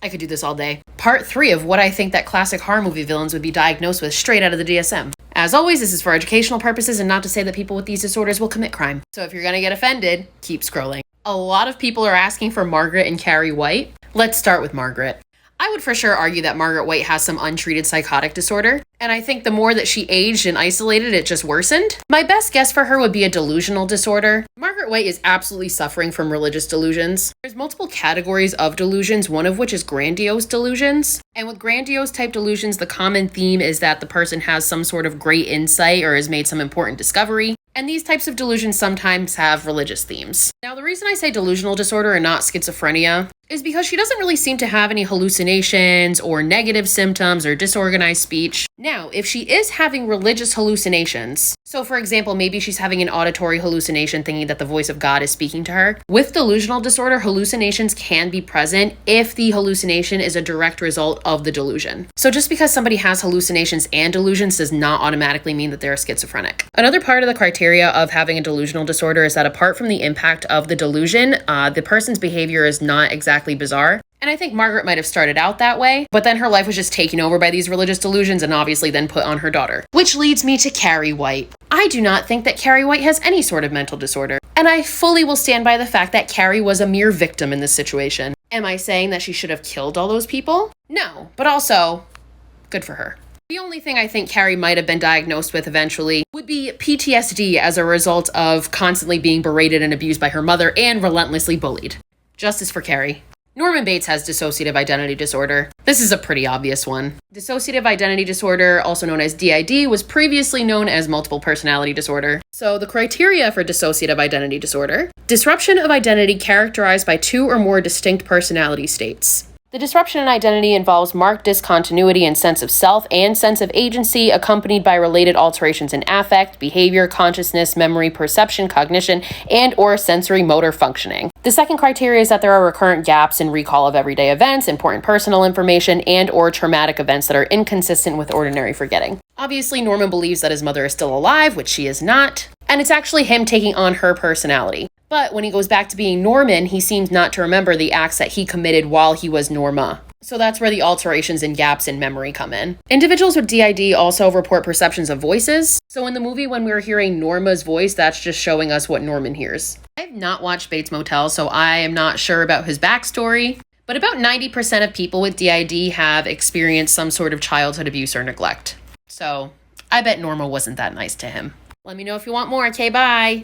I could do this all day. Part 3 of what I think that classic horror movie villains would be diagnosed with straight out of the DSM. As always, this is for educational purposes and not to say that people with these disorders will commit crime. So if you're gonna get offended, keep scrolling. A lot of people are asking for Margaret and Carrie White. Let's start with Margaret. I would for sure argue that Margaret White has some untreated psychotic disorder, and I think the more that she aged and isolated, it just worsened. My best guess for her would be a delusional disorder. Margaret White is absolutely suffering from religious delusions. There's multiple categories of delusions, one of which is grandiose delusions. And with grandiose type delusions, the common theme is that the person has some sort of great insight or has made some important discovery. And these types of delusions sometimes have religious themes. Now, the reason I say delusional disorder and not schizophrenia is because she doesn't really seem to have any hallucinations or negative symptoms or disorganized speech. Now, if she is having religious hallucinations, so for example, maybe she's having an auditory hallucination thinking that the voice of God is speaking to her. With delusional disorder, hallucinations can be present if the hallucination is a direct result of the delusion. So just because somebody has hallucinations and delusions does not automatically mean that they're schizophrenic. Another part of the criteria of having a delusional disorder is that apart from the impact of the delusion, the person's behavior is not exactly bizarre. And I think Margaret might have started out that way, but then her life was just taken over by these religious delusions and obviously then put on her daughter. Which leads me to Carrie White. I do not think that Carrie White has any sort of mental disorder, and I fully will stand by the fact that Carrie was a mere victim in this situation. Am I saying that she should have killed all those people? No, but also, good for her. The only thing I think Carrie might have been diagnosed with eventually would be PTSD as a result of constantly being berated and abused by her mother and relentlessly bullied. Justice for Carrie. Norman Bates has dissociative identity disorder. This is a pretty obvious one. Dissociative identity disorder, also known as DID, was previously known as multiple personality disorder. So the criteria for dissociative identity disorder: disruption of identity characterized by 2 or more distinct personality states. The disruption in identity involves marked discontinuity in sense of self and sense of agency, accompanied by related alterations in affect, behavior, consciousness, memory, perception, cognition, and or sensory motor functioning. The second criteria is that there are recurrent gaps in recall of everyday events, important personal information, and or traumatic events that are inconsistent with ordinary forgetting. Obviously, Norman believes that his mother is still alive, which she is not, and it's actually him taking on her personality. But when he goes back to being Norman, he seems not to remember the acts that he committed while he was Norma. So that's where the alterations and gaps in memory come in. Individuals with DID also report perceptions of voices. So in the movie, when we were hearing Norma's voice, that's just showing us what Norman hears. I have not watched Bates Motel, so I am not sure about his backstory. But about 90% of people with DID have experienced some sort of childhood abuse or neglect. So I bet Norma wasn't that nice to him. Let me know if you want more. Okay, bye.